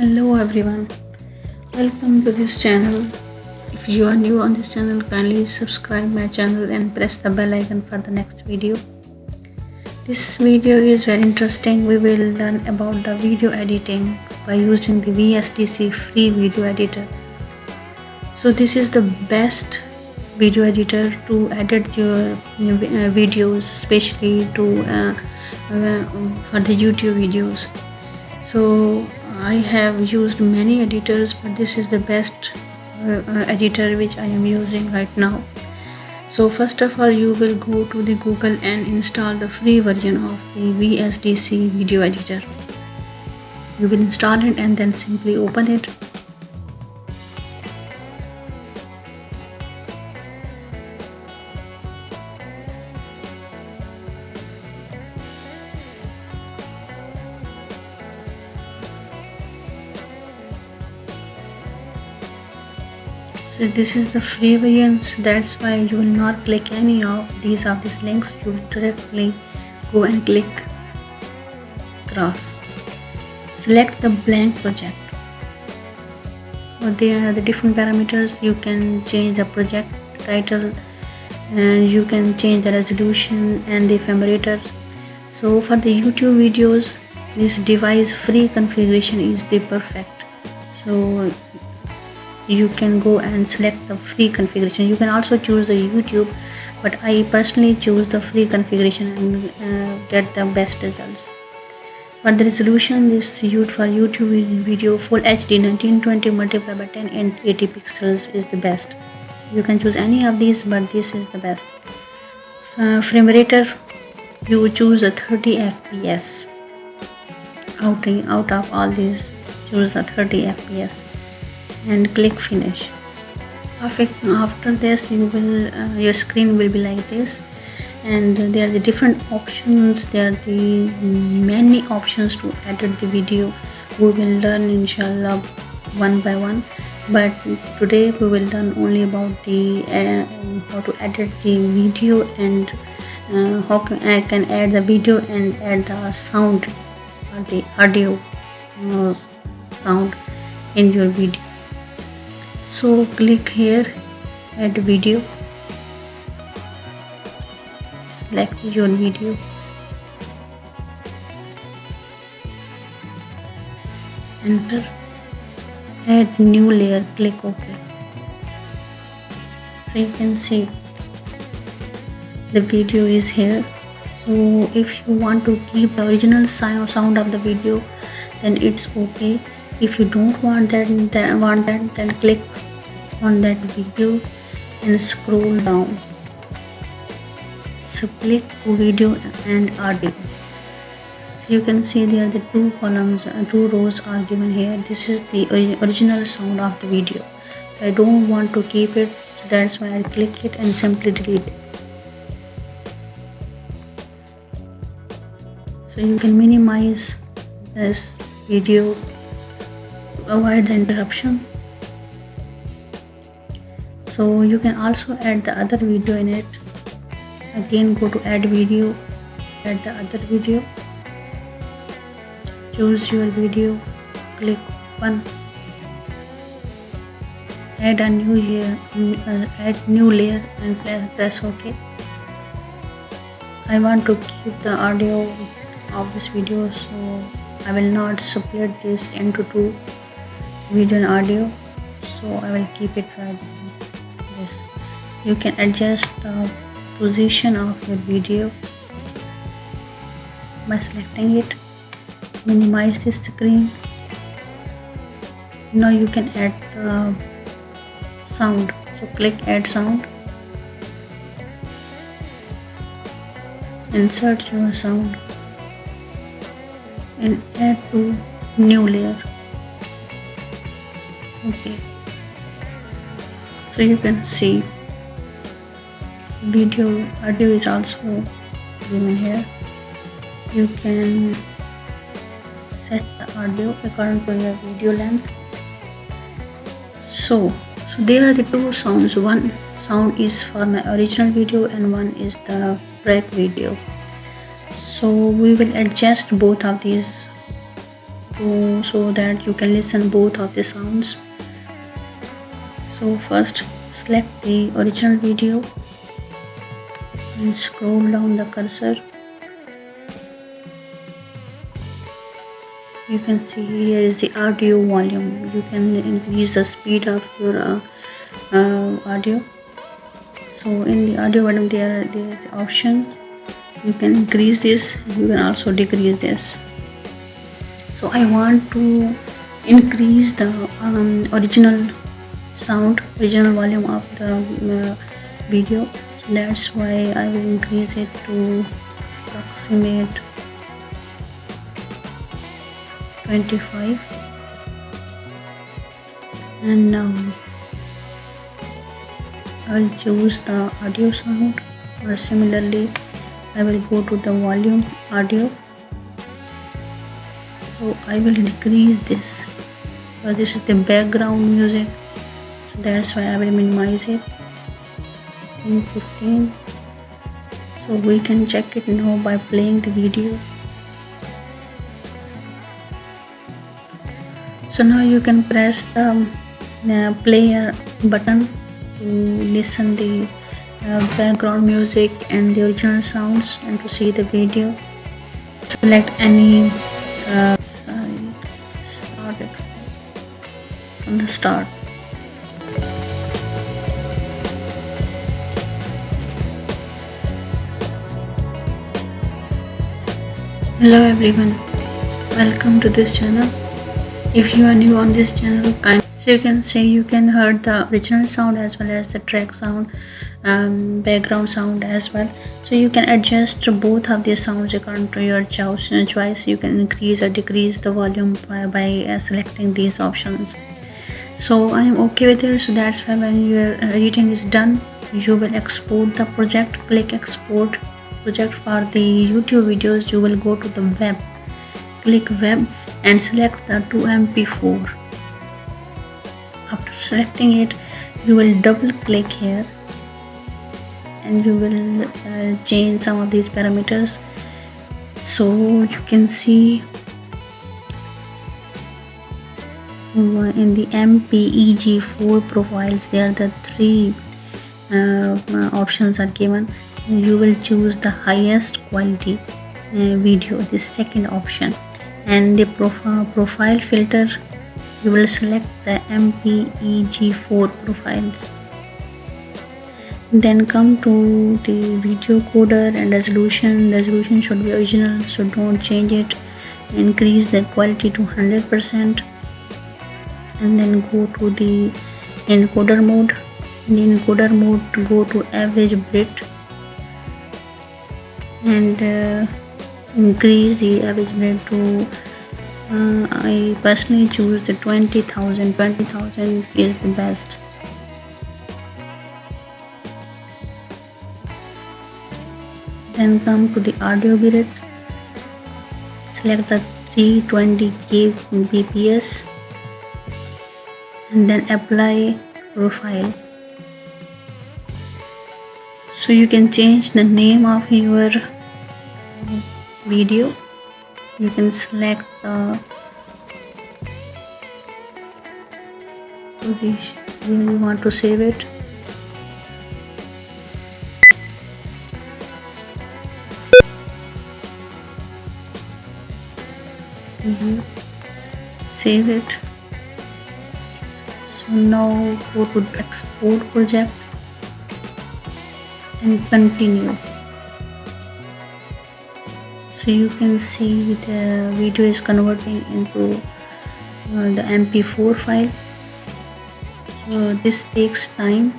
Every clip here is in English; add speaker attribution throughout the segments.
Speaker 1: Hello everyone, welcome to this channel. If you are new on this channel, kindly subscribe my channel and press the bell icon for the next video. This video is very interesting. We will learn about the video editing by using the VSDC Free Video Editor. So this is the best video editor to edit your videos, especially for the YouTube videos. So I have used many editors, but this is the best editor which I am using right now. So first of all, you will go to the Google and install the free version of the VSDC Video Editor. You will install it and then simply open it. So this is the free version, so that's why you will not click any of these links. You will directly go and click cross. Select the blank project. There are the different parameters. You can change the project title and you can change the resolution and the ephemerators. So for the YouTube videos, this device free configuration is the perfect. So you can go and select the free configuration. You can also choose the YouTube, but I personally choose the free configuration and get the best results. For the resolution, this used for YouTube video full HD 1920 multiplied by 10 and 80 pixels is the best. You can choose any of these, but this is the best. Frame rate, you choose a 30 fps. Out of all these, choose a 30 fps. And click finish. After this, your screen will be like this, and there are the different options. There are the many options to edit the video. We will learn inshallah one by one, but today we will learn only about the how to edit the video and how I can add the video and add the sound or the audio sound in your video. So click here, add video, select your video, enter, add new layer, click OK. So you can see the video is here. So if you want to keep the original sound of the video, then it's okay. If you don't want that, then click on that video and scroll down. Split video and audio. So you can see there the two columns, two rows are given here. This is the original sound of the video. So I don't want to keep it, so that's why I click it and simply delete it. So you can minimize this video, avoid the interruption. So you can also add the other video in it. Again, go to add video, add the other video, choose your video, click open, add a new layer and press OK. I want to keep the audio of this video, so I will not split this into two, video and audio, so I will keep it like this. You can adjust the position of your video by selecting it, minimize the screen. Now you can add the sound, so click add sound, insert your sound and add to new layer. Okay, so you can see audio is also given here. You can set the audio according to your video length. So there are the two sounds. One sound is for my original video and one is the break video. So we will adjust both of these so that you can listen both of the sounds. So first select the original video and scroll down the cursor. You can see here is the audio volume. You can increase the speed of your audio. So in the audio button there is the option. You can increase this, you can also decrease this. So I want to increase the original sound, original volume of the video. So that's why I will increase it to approximate 25. And now I will choose the audio sound, or similarly I will go to the volume audio. So I will decrease this because this is the background music, so that's why I will minimize it in 15. So we can check it now by playing the video. So now you can press the player button to listen the background music and the original sounds and to see the video. Select any start it from the start. Hello everyone, welcome to this channel. If you are new on this channel, so you can say you can hear the original sound as well as the track sound, background sound as well. So you can adjust both of the sounds according to your choice. You can increase or decrease the volume by selecting these options. So I am okay with it. So that's why when your editing is done, you will export the project. Click export project. For the YouTube videos, you will go to the web, click web and select the 2mp4. After selecting it, you will double click here and you will change some of these parameters. So you can see in the MPEG4 profiles, there are the three options are given. You will choose the highest quality video, the second option, and the profile filter, you will select the MPEG4 profiles. Then come to the video coder and resolution. Resolution should be original, so don't change it. Increase the quality to 100% and then go to the encoder mode. In the encoder mode, to go to average bit and increase the average bit to I personally choose the 20,000. 20,000 is the best. Then come to the audio bitrate. Select the 320 kbps and then apply profile. So you can change the name of your video. You can select the position where you want to save it. Save it. So now go to export project and continue. So you can see the video is converting into the MP4 file. So this takes time.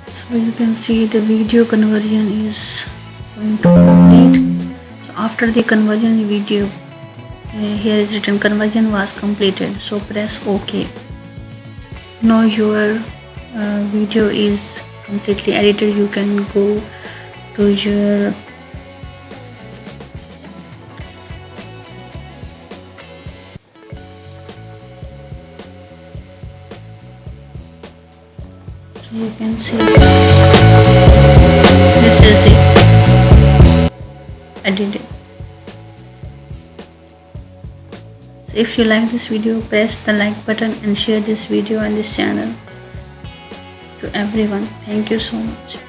Speaker 1: So you can see the video conversion is going to complete. So after the conversion video, here is written conversion was completed. So press OK. Now your video is completely edited. You can go to your So you can see this is the edited. So if you like this video, press the like button and share this video and this channel to everyone. Thank you so much.